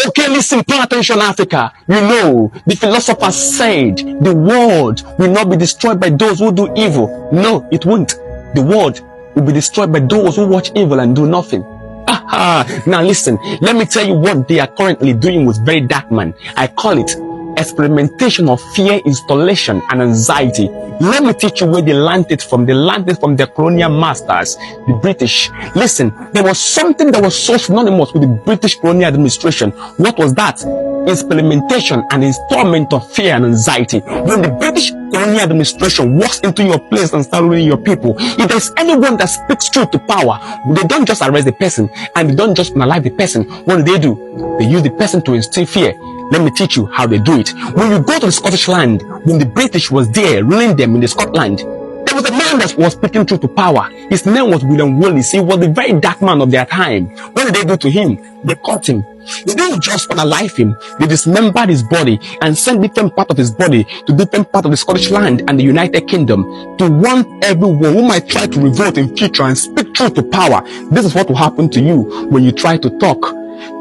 Okay, listen, pay attention, Africa. You know, the philosophers said the world will not be destroyed by those who do evil. No, it won't. The world will be destroyed by those who watch evil and do nothing. Aha! Now listen, let me tell you what they are currently doing with very DarkMan. I call it experimentation of fear installation and anxiety. Let me teach you where they learned it from. They learned it from their colonial masters, the British. Listen, there was something that was so synonymous with the British colonial administration. What was that? Implementation and installment of fear and anxiety. When the British colonial administration walks into your place and starts ruling your people, if there's anyone that speaks truth to power, they don't just arrest the person and they don't just penalize the person. What do? They use the person to instill fear. Let me teach you how they do it. When you go to the Scottish land, when the British was there ruling them in the Scotland, there was a man that was speaking truth to power. His name was William Wallace. He was the very dark man of their time. What did they do to him? They caught him. They didn't just unalive him. They dismembered his body and sent different parts of his body to different parts of the Scottish land and the United Kingdom to warn everyone who might try to revolt in future and speak truth to power. This is what will happen to you when you try to talk.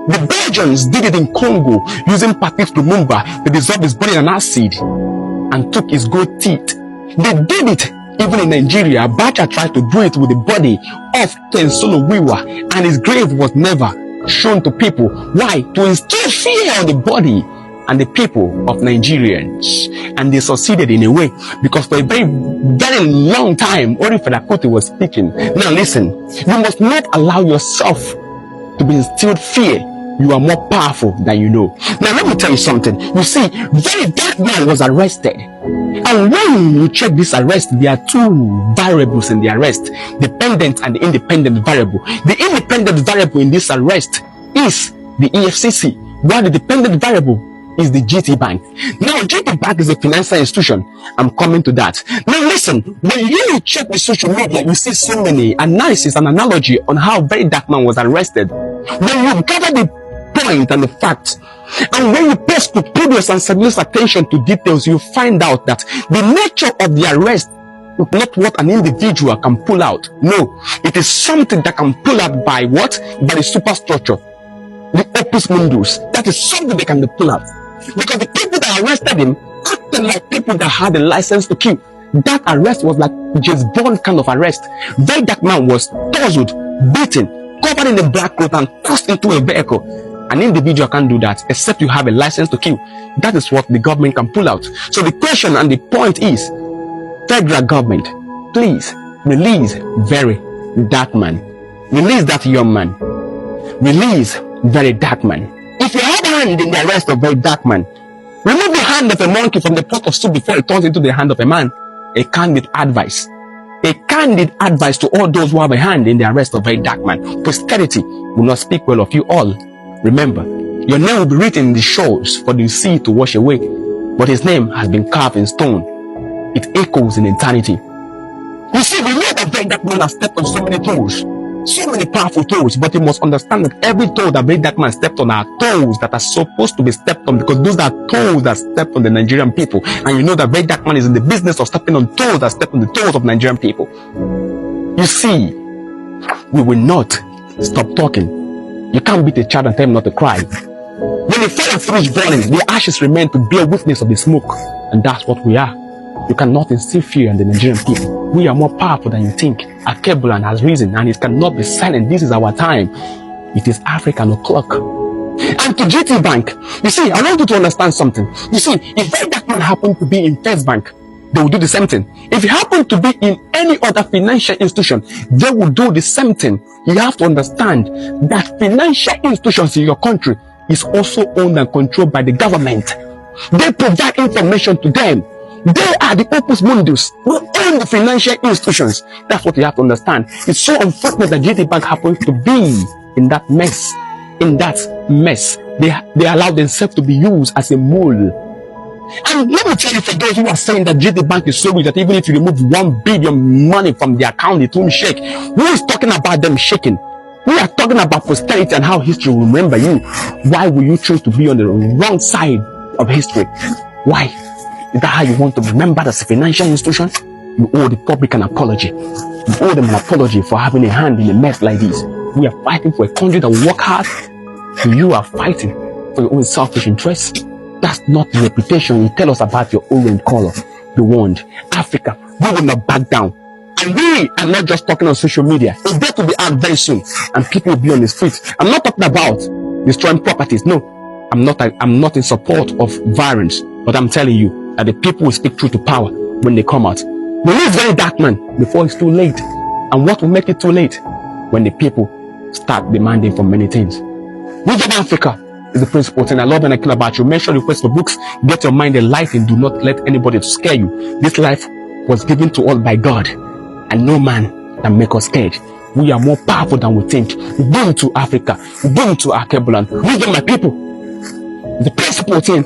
The Belgians did it in Congo using Patrice Lumumba. They dissolved his body in an acid and took his gold teeth. They did it even in Nigeria. Abacha tried to do it with the body of Ken Solo-Wiwa, and his grave was never shown to people. Why? To instill fear on the body and the people of Nigerians. And they succeeded in a way, because for a very, very long time, Ori Felakote was speaking. Now listen, you must not allow yourself to be instilled fear. You are more powerful than you know. Now let me tell you something. You see, very DarkMan was arrested. And when you check this arrest, there are two variables in the arrest: dependent and the independent variable. The independent variable in this arrest is the EFCC, while the dependent variable is the GT Bank. Now, GT Bank is a financial institution. I'm coming to that. Now listen, when you check the social media, you see so many analysis and analogy on how very DarkMan was arrested. When you gather the point and the facts, and when you pay scrupulous and serious attention to details, you find out that the nature of the arrest is not what an individual can pull out. No, it is something that can pull out by what? By the superstructure, the opus mundus. That is something they can pull out. Because the people that arrested him acted like people that had a license to kill. That arrest was like James Bond kind of arrest. Very DarkMan was tousled, beaten, covered in a black coat, and tossed into a vehicle. An individual can't do that except you have a license to kill. That is what the government can pull out. So the question and the point is, federal government, please release very DarkMan. Release that young man. Release very DarkMan. If you have a hand in the arrest of very DarkMan, remove the hand of a monkey from the pot of soup before it turns into the hand of a man. A candid advice. A candid advice to all those who have a hand in the arrest of very DarkMan. Posterity will not speak well of you all. Remember, your name will be written in the shores for the sea to wash away, but his name has been carved in stone. It echoes in eternity. You see, we know that very DarkMan has stepped on so many toes, so many powerful toes, but you must understand that every toe that very DarkMan stepped on are toes that are supposed to be stepped on, because those are toes that stepped on the Nigerian people. And you know that very DarkMan is in the business of stepping on toes that step on the toes of Nigerian people. You see, we will not stop talking. You can't beat a child and tell him not to cry. When the fire finishes burning, the ashes remain to bear witness of the smoke. And that's what we are. You cannot instill fear in the Nigerian people. We are more powerful than you think. Akebula and has risen, and it cannot be silent. This is our time. It is African o'clock. And to GT Bank, you see, I want you to understand something. You see, if very DarkMan happened to be in First Bank, they will do the same thing. If you happen to be in any other financial institution, they will do the same thing. You have to understand that financial institutions in your country is also owned and controlled by the government. They provide information to them. They are the opus mundus who own the financial institutions. That's what you have to understand. It's so unfortunate that GT Bank happens to be in that mess. In that mess, they allow themselves to be used as a mole. And let me tell you, for those who are saying that GT Bank is so rich that even if you remove 1 billion money from their account, it won't shake. Who is talking about them shaking? We are talking about posterity and how history will remember you. Why will you choose to be on the wrong side of history? Why? Is that how you want to be remembered as a financial institution? You owe the public an apology. You owe them an apology for having a hand in a mess like this. We are fighting for a country that will work hard. You are fighting for for your own selfish interest. That's not the reputation you tell us about your orange color. You warned Africa, we will not back down. And we are not just talking on social media. It's there to be out very soon, and people will be on the streets. I'm not talking about destroying properties. No, I'm not in support of violence, but I'm telling you that the people will speak truth to power when they come out. We need very dark man before it's too late. And what will make it too late? When the people start demanding for many things. Wisdom Africa is the principal thing I love and I care about you. Make sure you request for books. Get your mind enlightened. Do not let anybody scare you. This life was given to us by God, and no man can make us scared. We are more powerful than we think. We bring to Africa. We bring to our Kebulan. Wisdom, my people, the principal thing.